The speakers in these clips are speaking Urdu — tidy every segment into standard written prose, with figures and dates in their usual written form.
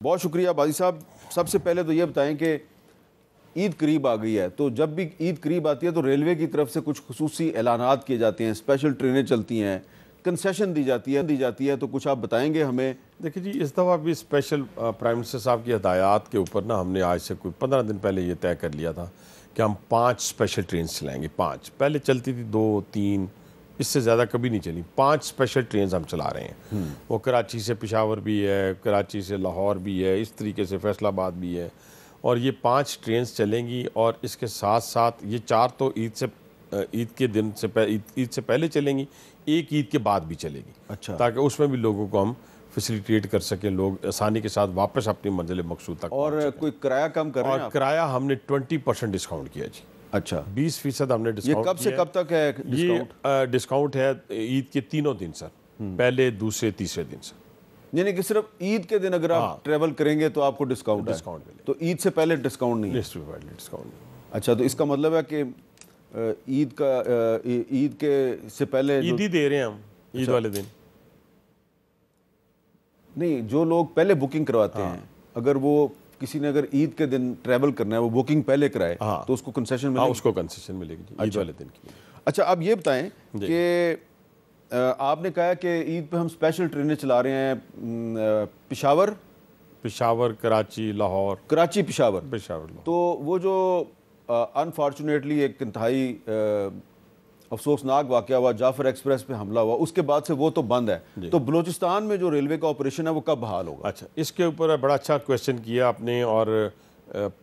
بہت شکریہ باجی صاحب. سب سے پہلے تو یہ بتائیں کہ عید قریب آ گئی ہے، تو جب بھی عید قریب آتی ہے تو ریلوے کی طرف سے کچھ خصوصی اعلانات کیے جاتے ہیں، اسپیشل ٹرینیں چلتی ہیں، کنسیشن دی جاتی ہے، تو کچھ آپ بتائیں گے ہمیں؟ دیکھیں جی، اس دفعہ بھی اسپیشل پرائم منسٹر صاحب کی ہدایات کے اوپر نا ہم نے آج سے کوئی 15 دن پہلے یہ طے کر لیا تھا کہ ہم 5 اسپیشل ٹرینز چلائیں گے. 5 پہلے چلتی تھی 2 3، اس سے زیادہ کبھی نہیں چلی. 5 اسپیشل ٹرینز ہم چلا رہے ہیں. وہ کراچی سے پشاور بھی ہے، کراچی سے لاہور بھی ہے، اس طریقے سے فیصل آباد بھی ہے، اور یہ 5 ٹرینز چلیں گی. اور اس کے ساتھ ساتھ یہ 4 تو عید کے دن سے عید سے پہلے چلیں گی، ایک عید کے بعد بھی چلے گی. اچھا. تاکہ اس میں بھی لوگوں کو ہم فیسیلیٹیٹ کر سکیں، لوگ آسانی کے ساتھ واپس اپنی منزل مقصود تک اور کوئی کرایہ کم کر رہے ہیں اور کرایہ ہم نے 20% ڈسکاؤنٹ کیا جی. اچھا. 20% ہم نے ڈسکاؤنٹ یہ کب سے کب تک ہے ڈسکاؤنٹ؟ یہ ڈسکاؤنٹ ہے عید کے 3 دن سر، پہلے، دوسرے، تیسرے دن سر. یعنی کہ صرف عید کے دن اگر آپ ٹریول کریں گے تو آپ کو ڈسکاؤنٹ ملے. تو عید سے پہلے ڈسکاؤنٹ نہیں ہے؟ ڈسکاؤنٹ. اچھا، تو اس کا مطلب ہے کہ عید کے سے پہلے عید ہی دے رہے ہیں ہم، عید والے دن نہیں. جو لوگ پہلے بکنگ کرواتے ہیں، اگر وہ کسی نے اگر عید کے دن ٹریول کرنا ہے، وہ بکنگ پہلے کرائے تو اس کو کنسیشن ملے گی؟ اس کو کنسیشن ملے گی عید والے دن کی. اچھا، اب یہ بتائیں کہ آپ نے کہا کہ عید پہ ہم اسپیشل ٹرینیں چلا رہے ہیں پشاور، کراچی، لاہور. کراچی پشاور. لاہور. تو وہ جو انفارچونیٹلی ایک انتہائی افسوسناک واقعہ ہوا، جعفر ایکسپریس پہ حملہ ہوا، اس کے بعد سے وہ تو بند ہے. تو بلوچستان میں جو ریلوے کا آپریشن ہے وہ کب بحال ہوگا؟ اچھا، اس کے اوپر بڑا اچھا کویشچن کیا آپ نے. اور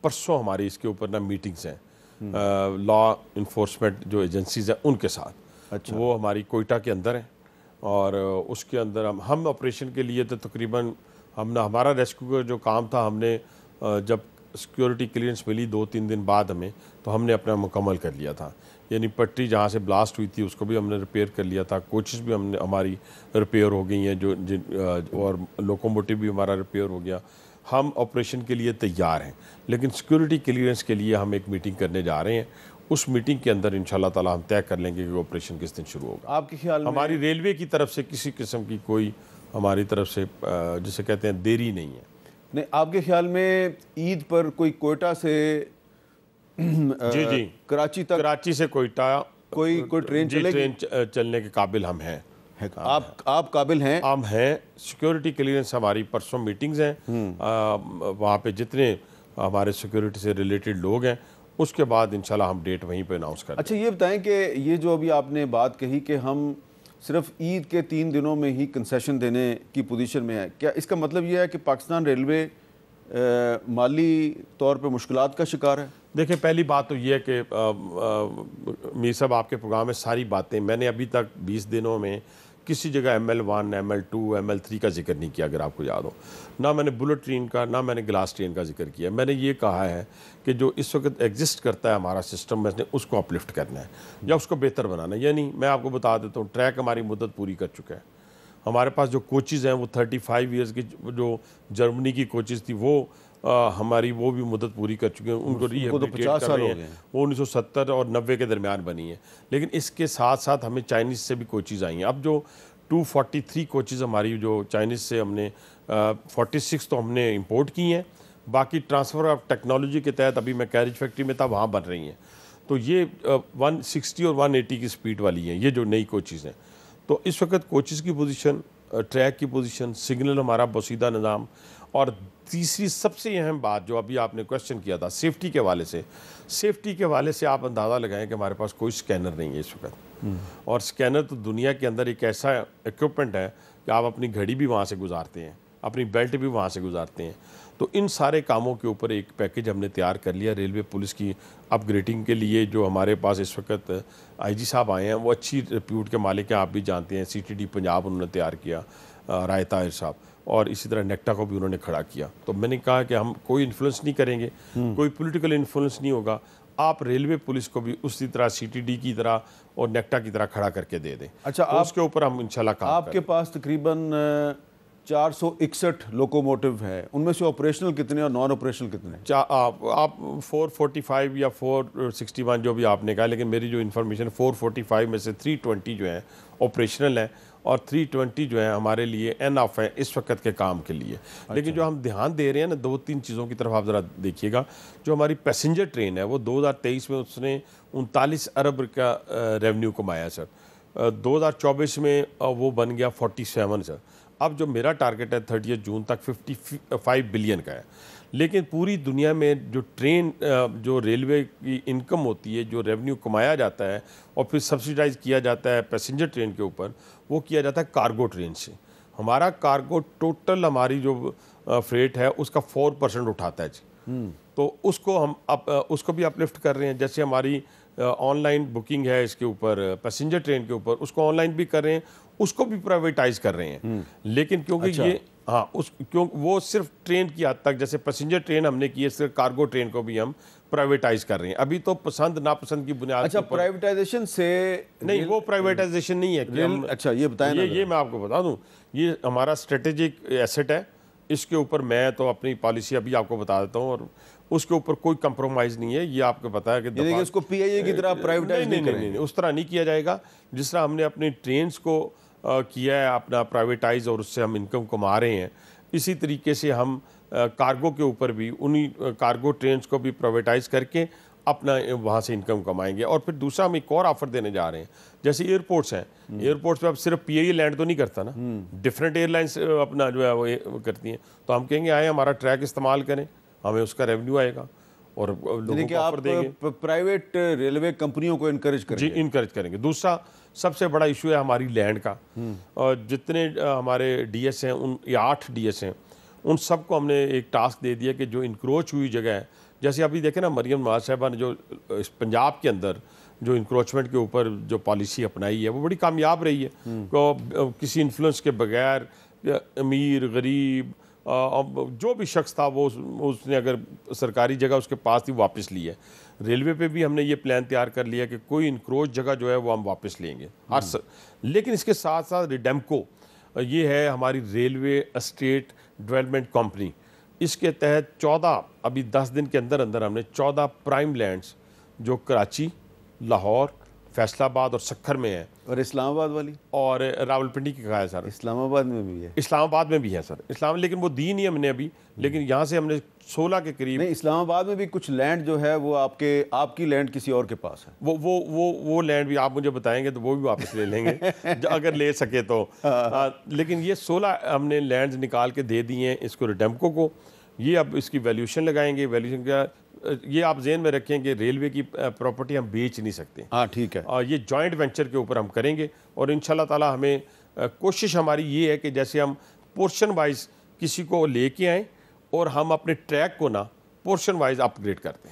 پرسوں ہماری اس کے اوپر نا میٹنگز ہیں لا انفورسمنٹ جو ایجنسیز ہیں ان کے ساتھ. اچھا. وہ ہماری کوئٹہ کے اندر ہیں، اور اس کے اندر ہم آپریشن کے لیے تو تقریباً ہمارا ریسکیو کا جو کام تھا، ہم نے جب سیکیورٹی کلیئرنس ملی 2-3 دن بعد ہمیں، تو ہم نے اپنا مکمل کر لیا تھا. یعنی پٹری جہاں سے بلاسٹ ہوئی تھی اس کو بھی ہم نے ریپیئر کر لیا تھا. کوچز بھی ہماری ریپیئر ہو گئی ہیں اور لوکوموٹیو بھی ہمارا ریپیئر ہو گیا. ہم آپریشن کے لیے تیار ہیں، لیکن سیکیورٹی کلیئرنس کے لیے ہم ایک میٹنگ کرنے جا رہے ہیں. اس میٹنگ کے اندر انشاءاللہ تعالی ہم طے کر لیں گے کہ آپریشن کس دن شروع ہوگا. آپ کے خیال میں ہماری ریلوے کی طرف سے کسی قسم کی کوئی ہماری طرف سے جسے کہتے ہیں دیری نہیں ہے. نہیں، آپ کے خیال میں عید پر کوئی کوئٹہ سے جی کراچی تک، کراچی سے کوئٹہ کوئی ٹرین چلے گی؟ ٹرین چلنے کے قابل ہم ہیں. آپ قابل ہیں؟ ہم ہیں. سیکیورٹی کلیئرنس ہماری پرسوں میٹنگز ہیں، وہاں پہ جتنے ہمارے سیکیورٹی سے ریلیٹڈ لوگ ہیں، اس کے بعد انشاءاللہ ہم ڈیٹ وہیں پہ اناؤنس کریں. اچھا، یہ بتائیں کہ یہ جو ابھی آپ نے بات کہی کہ ہم صرف عید کے 3 دنوں میں ہی کنسیشن دینے کی پوزیشن میں ہے، کیا اس کا مطلب یہ ہے کہ پاکستان ریلوے مالی طور پہ مشکلات کا شکار ہے؟ دیکھیں، پہلی بات تو یہ ہے کہ میر صاحب آپ کے پروگرام میں ساری باتیں میں نے ابھی تک 20 دنوں میں کسی جگہ ML1، ML2، ML3 کا ذکر نہیں کیا. اگر آپ کو یاد ہو، نہ میں نے بلٹ ٹرین کا، نہ میں نے گلاس ٹرین کا ذکر کیا. میں نے یہ کہا ہے کہ جو اس وقت ایگزسٹ کرتا ہے ہمارا سسٹم، میں نے اس کو اپلفٹ کرنا ہے یا اس کو بہتر بنانا ہے. یعنی میں آپ کو بتا دیتا ہوں، ٹریک ہماری مدت پوری کر چکا ہے. ہمارے پاس جو کوچز ہیں وہ 35 ایئرز کی جو جرمنی کی کوچز تھی وہ ہماری وہ بھی مدت پوری کر چکے ہیں. ان کو ری ایبلیٹیٹ کر رہے ہیں. وہ 1970 اور 90 کے درمیان بنی ہیں. لیکن اس کے ساتھ ساتھ ہمیں چائنیز سے بھی کوچز آئی ہیں. اب جو 243 کوچز ہماری جو چائنیز سے ہم نے 46 تو ہم نے امپورٹ کی ہیں، باقی ٹرانسفر آف ٹیکنالوجی کے تحت ابھی میں کیریج فیکٹری میں تھا، وہاں بن رہی ہیں. تو یہ 160 اور 180 کی سپیڈ والی ہیں، یہ جو نئی کوچز ہیں. تو اس وقت کوچز کی پوزیشن، ٹریک کی پوزیشن، سگنل ہمارا بوسیدہ نظام، اور تیسری سب سے اہم بات جو ابھی آپ نے کویشچن کیا تھا سیفٹی کے حوالے سے. سیفٹی کے حوالے سے آپ اندازہ لگائیں کہ ہمارے پاس کوئی سکینر نہیں ہے اس وقت. اور سکینر تو دنیا کے اندر ایک ایسا ایکوپمنٹ ہے کہ آپ اپنی گھڑی بھی وہاں سے گزارتے ہیں، اپنی بیلٹ بھی وہاں سے گزارتے ہیں. تو ان سارے کاموں کے اوپر ایک پیکج ہم نے تیار کر لیا. ریلوے پولیس کی اپ گریڈنگ کے لیے جو ہمارے پاس اس وقت IG صاحب آئے ہیں، وہ اچھی ریپیوٹ کے مالک ہیں، آپ بھی جانتے ہیں. CTD پنجاب انہوں نے تیار کیا، رائے طاہر صاحب، اور اسی طرح نیکٹا کو بھی انہوں نے کھڑا کیا. تو میں نے کہا کہ ہم کوئی انفلوئنس نہیں کریں گے، کوئی پولیٹیکل انفلوئنس نہیں ہوگا. آپ ریلوے پولیس کو بھی اسی طرح CTD کی طرح اور نیکٹا کی طرح کھڑا کر کے دے دیں. اچھا، اس کے اوپر ہم انشاءاللہ کام کریں. آپ کے پاس تقریباً 461 لوکوموٹیو ہے، ان میں سے آپریشنل کتنے اور نان آپریشنل کتنے؟ آپ 445 یا 461 جو بھی آپ نے کہا، لیکن میری جو انفارمیشن 445 میں سے 320 جو ہیں آپریشنل ہیں اور 320 جو ہے ہمارے لیے این آف ہے اس وقت کے کام کے لیے. لیکن جو ہم دھیان دے رہے ہیں نا 2-3 چیزوں کی طرف آپ ذرا دیکھیے گا. جو ہماری پیسنجر ٹرین ہے وہ 2023 میں اس نے 39 ارب کا ریونیو کمایا سر. 2024 میں وہ بن گیا 47 سر. اب جو میرا ٹارگٹ ہے 30 جون تک 55 بلین کا ہے. لیکن پوری دنیا میں جو ٹرین جو ریلوے کی انکم ہوتی ہے, جو ریونیو کمایا جاتا ہے اور پھر سبسیڈائز کیا جاتا ہے پیسنجر ٹرین کے اوپر, وہ کیا جاتا ہے کارگو ٹرین سے. ہمارا کارگو ٹوٹل ہماری جو فریٹ ہے اس کا 4% اٹھاتا ہے جی. تو اس کو ہم اس کو بھی اپلفٹ کر رہے ہیں. جیسے ہماری آن لائن بکنگ ہے اس کے اوپر پیسنجر ٹرین کے اوپر, اس کو آن لائن بھی کر رہے ہیں, اس کو بھی پرائیویٹائز کر رہے ہیں. لیکن کیونکہ یہ وہ صرف ٹرین کی حد تک, جیسے پیسنجر ٹرین ہم نے کی ہے, صرف کارگو ٹرین کو بھی ہم پرائیویٹائز کر رہے ہیں. ابھی تو پسند ناپسند کی بنیاد. اچھا, پرائیویٹائزیشن سے نہیں, وہ پرائیویٹائزیشن نہیں ہے کہ اچھا یہ بتائیں نا, یہ میں آپ کو بتا دوں, یہ ہمارا اسٹریٹجک ایسٹ ہے. اس کے اوپر میں تو اپنی پالیسی ابھی آپ کو بتا دیتا ہوں, اور اس کے اوپر کوئی کمپرومائز نہیں ہے. یہ آپ کو پتا ہے کہ اس کو پی آئی اے کی طرح پرائیویٹائز نہیں, اس طرح نہیں کیا جائے گا. جس طرح ہم نے اپنی ٹرینز کو کیا ہے اپنا پرائیویٹائز اور اس سے ہم انکم کما رہے ہیں, اسی طریقے سے ہم کارگو کے اوپر بھی انہی کارگو ٹرینز کو بھی پرائیویٹائز کر کے اپنا وہاں سے انکم کمائیں گے. اور پھر دوسرا ہم ایک اور آفر دینے جا رہے ہیں. جیسے ایئرپورٹس ہیں, ایئرپورٹس پہ اب صرف پی آئی اے لینڈ تو نہیں کرتا نا, ڈفرینٹ ایئر لائنس اپنا جو ہے وہ کرتی ہیں. تو ہم کہیں گے آئیں ہمارا ٹریک استعمال کریں, ہمیں اس کا ریونیو آئے گا اور لوگوں کو آفر دیں گے. پرائیویٹ ریلوے کمپنیوں کو انکریج کریں جی, انکریج کریں گے. دوسرا سب سے بڑا ایشو ہے ہماری لینڈ کا. اور جتنے ہمارے ڈی ایس ہیں, ان 8 ڈی ایس ہیں, ان سب کو ہم نے ایک ٹاسک دے دیا کہ جو انکروچ ہوئی جگہ ہے, جیسے ابھی دیکھیں نا مریم نواز صاحبہ نے جو پنجاب کے اندر جو انکروچمنٹ کے اوپر جو پالیسی اپنائی ہے وہ بڑی کامیاب رہی ہے. کسی انفلوئنس کے بغیر امیر غریب جو بھی شخص تھا وہ اس نے اگر سرکاری جگہ اس کے پاس تھی واپس لی ہے. ریلوے پہ بھی ہم نے یہ پلان تیار کر لیا کہ کوئی انکروچ جگہ جو ہے وہ ہم واپس لیں گے. لیکن اس کے ساتھ ساتھ ریڈیمکو یہ ہے ہماری ریلوے اسٹیٹ ڈیولپمنٹ کمپنی, اس کے تحت 14 ابھی 10 دن کے اندر اندر ہم نے 14 پرائم لینڈز جو کراچی, لاہور, فیصل آباد اور سکھر میں ہیں, اور اسلام آباد والی اور راولپنڈی کی کہا ہے سر. اسلام آباد میں بھی ہے. اسلام آباد میں بھی ہے سر, لیکن وہ دی نہیں ہم نے ابھی. لیکن یہاں سے ہم نے 16 کے قریب. نہیں, اسلام آباد میں بھی کچھ لینڈ جو ہے وہ آپ کی لینڈ کسی اور کے پاس ہے. وہ لینڈ بھی آپ مجھے بتائیں گے تو وہ بھی واپس لے لیں گے اگر لے سکے تو. لیکن یہ 16 ہم نے لینڈز نکال کے دے دیے ہیں اس کو ریڈیمکو کو. یہ اب اس کی ویلیوشن لگائیں گے. ویلیوشن کا یہ آپ ذہن میں رکھیں کہ ریلوے کی پراپرٹی ہم بیچ نہیں سکتے. ہاں ٹھیک ہے. یہ جوائنٹ وینچر کے اوپر ہم کریں گے, اور انشاءاللہ تعالی ہمیں کوشش ہماری یہ ہے کہ جیسے ہم پورشن وائز کسی کو لے کے آئیں اور ہم اپنے ٹریک کو نا پورشن وائز اپ گریڈ کرتے ہیں.